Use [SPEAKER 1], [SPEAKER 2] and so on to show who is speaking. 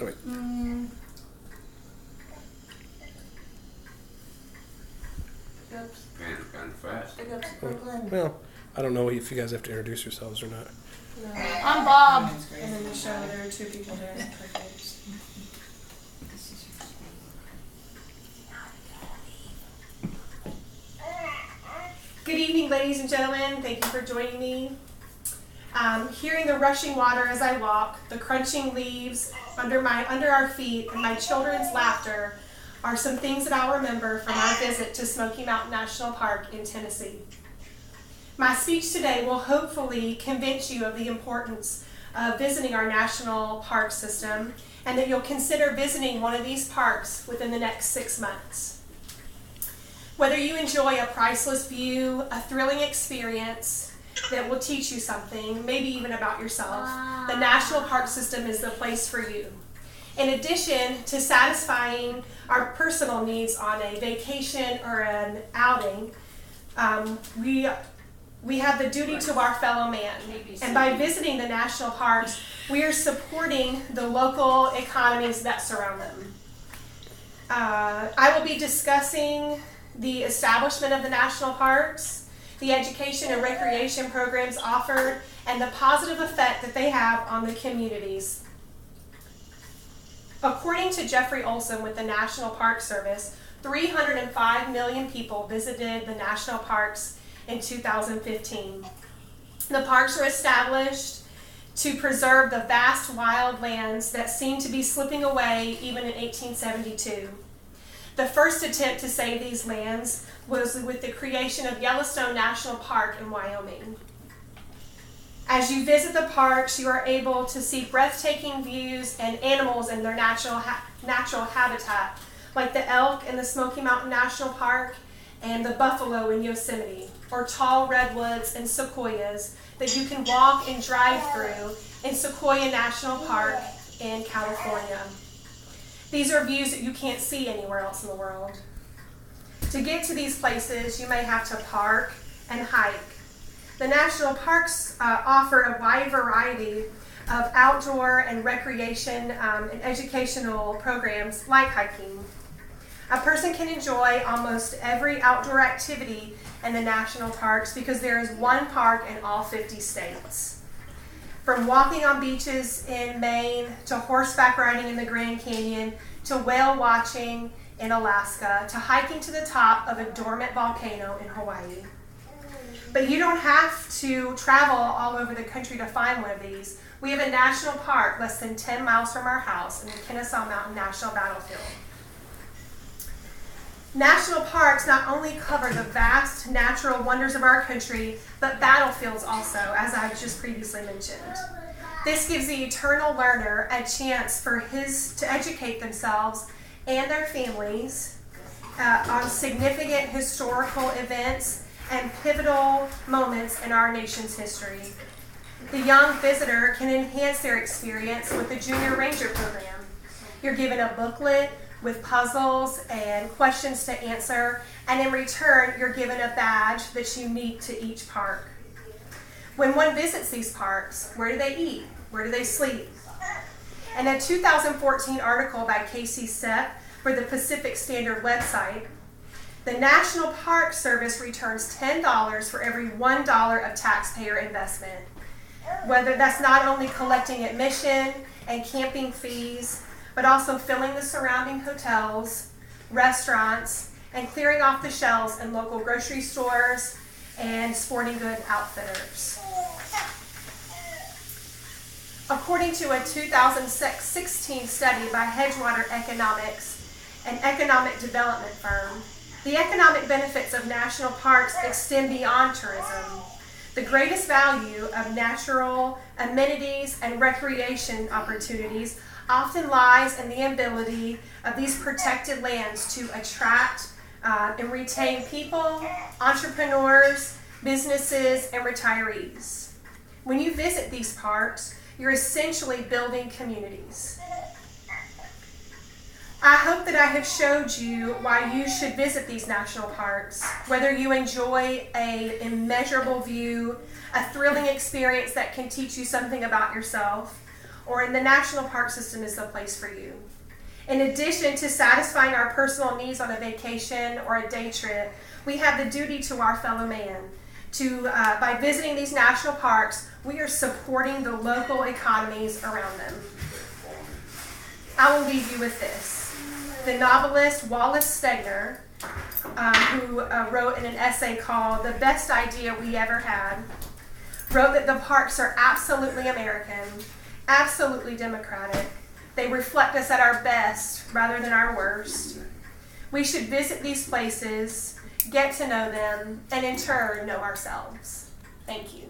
[SPEAKER 1] Wait.
[SPEAKER 2] Kind of fast.
[SPEAKER 1] Well, I don't know if you guys have to introduce yourselves or not.
[SPEAKER 3] No. I'm Bob. And in the show, there are two people there. Good evening, ladies and gentlemen. Thank you for joining me. Hearing the rushing water as I walk, the crunching leaves under our feet, and my children's laughter are some things that I'll remember from our visit to Smoky Mountain National Park in Tennessee. My speech today will hopefully convince you of the importance of visiting our national park system, and that you'll consider visiting one of these parks within the next 6 months. Whether you enjoy a priceless view, a thrilling experience that will teach you something, maybe even about yourself, the National Park System is the place for you. In addition to satisfying our personal needs on a vacation or an outing, we have the duty to our fellow man. And by visiting the national parks, we are supporting the local economies that surround them. I will be discussing the establishment of the national parks, the education and recreation programs offered, and the positive effect that they have on the communities. According to Jeffrey Olson with the National Park Service, 305 million people visited the national parks in 2015. The parks were established to preserve the vast wild lands that seemed to be slipping away even in 1872. The first attempt to save these lands was with the creation of Yellowstone National Park in Wyoming. As you visit the parks, you are able to see breathtaking views and animals in their natural habitat, like the elk in the Smoky Mountain National Park and the buffalo in Yosemite, or tall redwoods and sequoias that you can walk and drive through in Sequoia National Park in California. These are views that you can't see anywhere else in the world. To get to these places, you may have to park and hike. The national parks offer a wide variety of outdoor and recreation and educational programs like hiking. A person can enjoy almost every outdoor activity in the national parks because there is one park in all 50 states. From walking on beaches in Maine to horseback riding in the Grand Canyon to whale watching in Alaska to hiking to the top of a dormant volcano in Hawaii. But you don't have to travel all over the country to find one of these. We have a national park less than 10 miles from our house in the Kennesaw Mountain National Battlefield. National parks not only cover the vast natural wonders of our country, but battlefields also, as I've just previously mentioned. This gives the eternal learner a chance to educate themselves and their families on significant historical events and pivotal moments in our nation's history. The young visitor can enhance their experience with the Junior Ranger program. You're given a booklet with puzzles and questions to answer, and in return, you're given a badge that's unique to each park. When one visits these parks, where do they eat? Where do they sleep? In a 2014 article by Casey Sepp for the Pacific Standard website, the National Park Service returns $10 for every $1 of taxpayer investment. Whether that's not only collecting admission and camping fees, but also filling the surrounding hotels, restaurants, and clearing off the shelves in local grocery stores and sporting good outfitters. According to a 2016 study by Hedgewater Economics, an economic development firm, the economic benefits of national parks extend beyond tourism. The greatest value of natural amenities and recreation opportunities often lies in the ability of these protected lands to attract and retain people, entrepreneurs, businesses, and retirees. When you visit these parks, you're essentially building communities. I hope that I have showed you why you should visit these national parks, whether you enjoy an immeasurable view, a thrilling experience that can teach you something about yourself, or in the national park system is the place for you. In addition to satisfying our personal needs on a vacation or a day trip, we have the duty to our fellow man. By visiting these national parks, we are supporting the local economies around them. I will leave you with this. The novelist Wallace Stegner, who wrote in an essay called "The Best Idea We Ever Had," wrote that the parks are absolutely American, absolutely democratic. They reflect us at our best rather than our worst. We should visit these places, get to know them, and in turn know ourselves. Thank you.